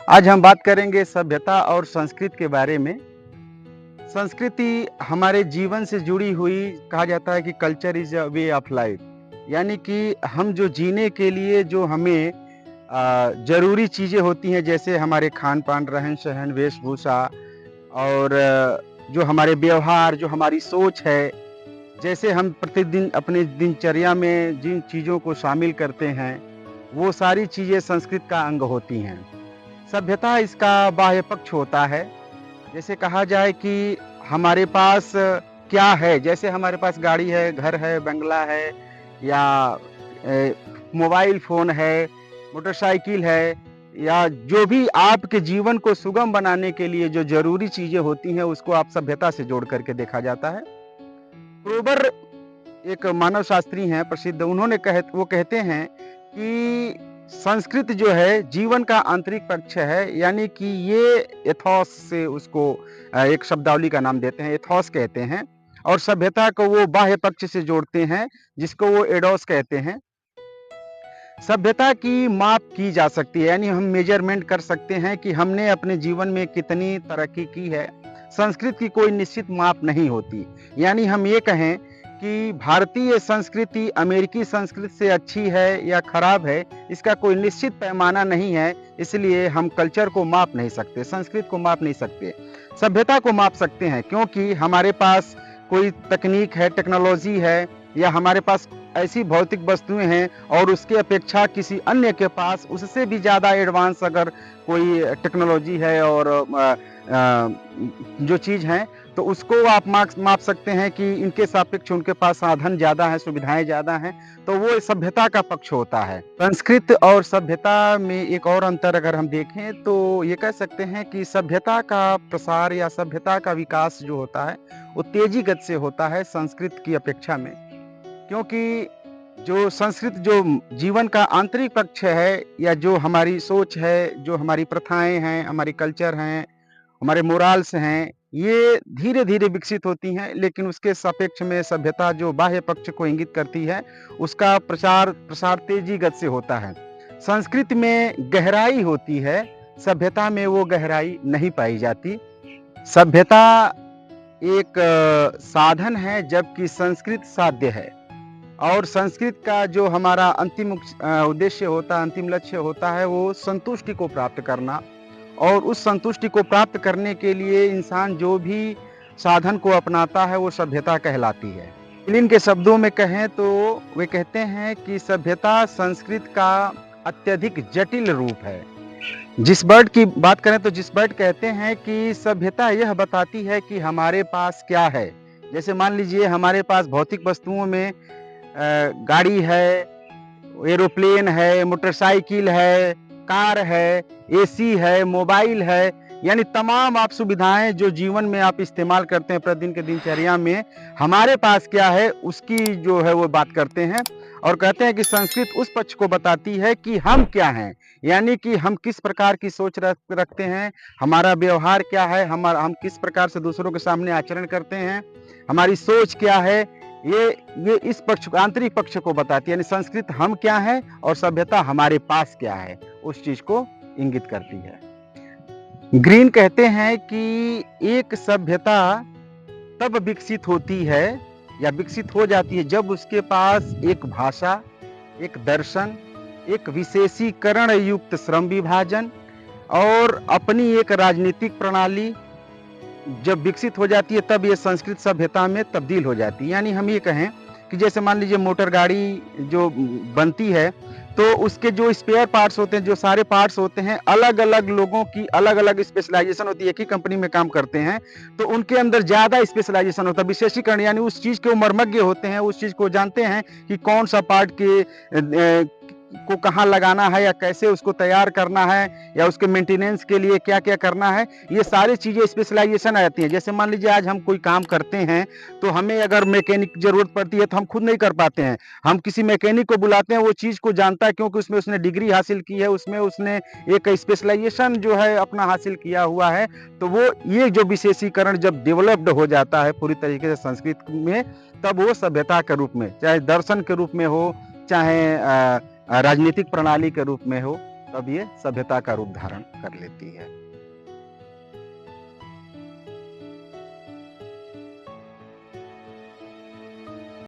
आज हम बात करेंगे सभ्यता और संस्कृति के बारे में। संस्कृति हमारे जीवन से जुड़ी हुई, कहा जाता है कि culture is a way of life, यानी कि हम जो जीने के लिए जो हमें ज़रूरी चीज़ें होती हैं, जैसे हमारे खान-पान, रहन-सहन, वेशभूषा और जो हमारे व्यवहार, जो हमारी सोच है, जैसे हम प्रतिदिन अपने दिनचर्या में जिन चीज़ों को शामिल करते हैं, वो सारी चीज़ें संस्कृति का अंग होती हैं। सभ्यता इसका बाह्य पक्ष होता है। जैसे कहा जाए कि हमारे पास क्या है, जैसे हमारे पास गाड़ी है, घर है, बंगला है या मोबाइल फ़ोन है, मोटरसाइकिल है या जो भी आपके जीवन को सुगम बनाने के लिए जो ज़रूरी चीज़ें होती हैं, उसको आप सभ्यता से जोड़ कर के देखा जाता है। क्रोबर एक मानव शास्त्री हैं प्रसिद्ध, वो कहते हैं कि संस्कृत जो है जीवन का आंतरिक पक्ष है, यानी कि ये एथॉस से उसको एक शब्दावली का नाम देते हैं, एथॉस कहते हैं। और सभ्यता को वो बाह्य पक्ष से जोड़ते हैं, जिसको वो एडोस कहते हैं। सभ्यता की माप की जा सकती है, यानी हम मेजरमेंट कर सकते हैं कि हमने अपने जीवन में कितनी तरक्की की है। संस्कृत की कोई निश्चित माप नहीं होती, यानी हम ये कहें कि भारतीय संस्कृति अमेरिकी संस्कृति से अच्छी है या खराब है, इसका कोई निश्चित पैमाना नहीं है। इसलिए हम कल्चर को माप नहीं सकते, संस्कृति को माप नहीं सकते। सभ्यता को माप सकते हैं, क्योंकि हमारे पास कोई तकनीक है, टेक्नोलॉजी है, या हमारे पास ऐसी भौतिक वस्तुएं हैं और उसके अपेक्षा किसी अन्य के पास उससे भी ज़्यादा एडवांस अगर कोई टेक्नोलॉजी है और जो चीज़ है, तो उसको आप माप सकते हैं कि इनके सापेक्ष उनके पास साधन ज़्यादा हैं, सुविधाएं ज़्यादा हैं, तो वो सभ्यता का पक्ष होता है। संस्कृत और सभ्यता में एक और अंतर अगर हम देखें तो ये कह सकते हैं कि सभ्यता का प्रसार या सभ्यता का विकास जो होता है, वो तेजी गति से होता है संस्कृत की अपेक्षा में। क्योंकि जो संस्कृत जो जीवन का आंतरिक पक्ष है, या जो हमारी सोच है, जो हमारी प्रथाएं हैं, हमारी कल्चर हैं, हमारे मोराल्स हैं, ये धीरे-धीरे विकसित होती हैं, लेकिन उसके सापेक्ष में सभ्यता जो बाह्य पक्ष को इंगित करती है, उसका प्रसार तेजी गति से होता है। संस्कृत में गहराई होती है, सभ्यता में वो गहराई नहीं पाई जाती। सभ्यता एक साधन है, जबकि संस्कृत साध्य है। और संस्कृत का जो हमारा अंतिम उद्देश्य होता है, अंतिम लक्ष्य होता है, वो संतुष्टि को प्राप्त करना। और उस संतुष्टि को प्राप्त करने के लिए इंसान जो भी साधन को अपनाता है, वो सभ्यता कहलाती है। लेनिन के शब्दों में कहें तो वे कहते हैं कि सभ्यता संस्कृत का अत्यधिक जटिल रूप है। जिस बर्ड की बात करें तो जिस बर्ड कहते हैं कि सभ्यता यह बताती है कि हमारे पास क्या है। जैसे मान लीजिए हमारे पास भौतिक वस्तुओं में गाड़ी है, एरोप्लेन है, मोटरसाइकिल है, कार है, एसी है, मोबाइल है, यानी तमाम आप सुविधाएं जो जीवन में आप इस्तेमाल करते हैं प्रतिदिन के दिनचर्या में, हमारे पास क्या है उसकी जो है वो बात करते हैं। और कहते हैं कि संस्कृत उस पक्ष को बताती है कि हम क्या हैं, यानी कि हम किस प्रकार की सोच रखते हैं, हमारा व्यवहार क्या है, हम किस प्रकार से दूसरों के सामने आचरण करते हैं, हमारी सोच क्या है। ये इस पक्ष को, आंतरिक पक्ष को बताती है, यानी संस्कृत हम क्या है और सभ्यता हमारे पास क्या है, उस चीज को इंगित करती है। ग्रीन कहते हैं कि एक सभ्यता तब विकसित होती है या विकसित हो जाती है जब उसके पास एक भाषा, एक दर्शन, एक विशेषीकरण युक्त श्रम विभाजन और अपनी एक राजनीतिक प्रणाली जब विकसित हो जाती है, तब ये संस्कृत सभ्यता में तब्दील हो जाती है। यानी हम ये कहें कि जैसे मान लीजिए मोटर गाड़ी जो बनती है, तो उसके जो स्पेयर पार्ट्स होते हैं, जो सारे पार्ट्स होते हैं, अलग अलग लोगों की अलग अलग स्पेशलाइजेशन होती है। एक ही कंपनी में काम करते हैं तो उनके अंदर ज्यादा स्पेशलाइजेशन होता है, विशेषीकरण, यानी उस चीज के वो मर्मज्ञ होते हैं, उस चीज को जानते हैं कि कौन सा पार्ट को कहाँ लगाना है या कैसे उसको तैयार करना है या उसके मेंटेनेंस के लिए क्या क्या करना है। ये सारी चीजें स्पेशलाइजेशन आती है। जैसे मान लीजिए आज हम कोई काम करते हैं तो हमें अगर मैकेनिक की जरूरत पड़ती है तो हम खुद नहीं कर पाते हैं, हम किसी मैकेनिक को बुलाते हैं, वो चीज को जानता है क्योंकि उसमें उसने डिग्री हासिल की है, उसमें उसने एक स्पेशलाइजेशन जो है अपना हासिल किया हुआ है। तो वो ये जो विशेषीकरण जब डेवलप्ड हो जाता है पूरी तरीके से संस्कृत में, तब वो सभ्यता के रूप में, चाहे दर्शन के रूप में हो, चाहे राजनीतिक प्रणाली के रूप में हो, तब ये सभ्यता का रूप धारण कर लेती है।